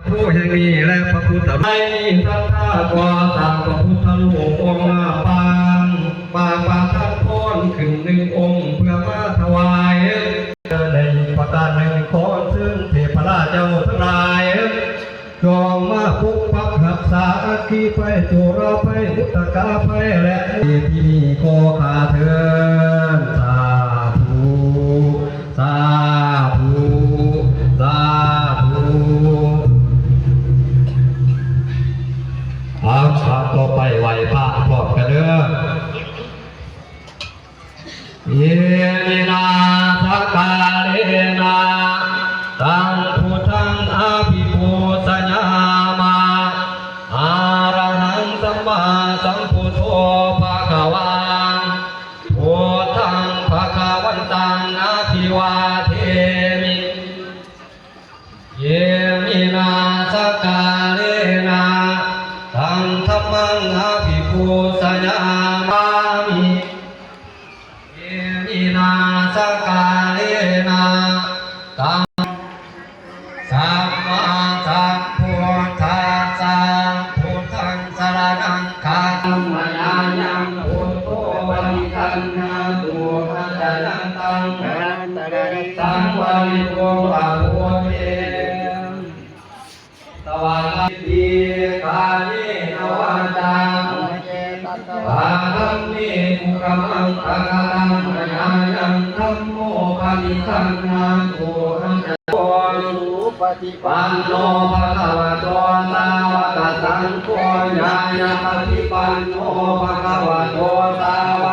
ผู้แห่งนี้และพระพุทธไม่สัทธากว่าสามพระพุทธรูปองค์ปางท่านพ้นขึ้นหนึ่งองค์เพื่อมาถวายในประการหนึ่งขอซึ่งเทพราชเจ้าทั้งหลายจงมาปุกปักรักษาอาคีไปจุรไปมุตกาไปและที่นี่ก็ขาเถินสาธุสาธุสาธุเอาครับต่อไปไหวพระพร้อมกันเด้อเยมินาสักกาเลนะตังพุทธังอภิปูชญามาอะระหังสัมมาสัมพุทโธภะคะวาพุทธังภะคะวันตังอภิวาเทมิเยมินาสักกาเลนะตังธัมมังอภิปูชญามามินาสักกาเลนะตังสัมมาสัมพุทธัสสะพุทธังสรณังคัจฉามิยังพุทโธวะนิทังนาตุหัตถะตังสังวริโกวะโพเทสวัสดีกาลินวาจังปาธัมมิมุขมังอะระหังมยายังธัมโมปะนิทังนาตุหัตถะปฏิปันโนภะคะวะโตสาวกสังโฆญาณปฏิปันโนภะคะวะโตสาว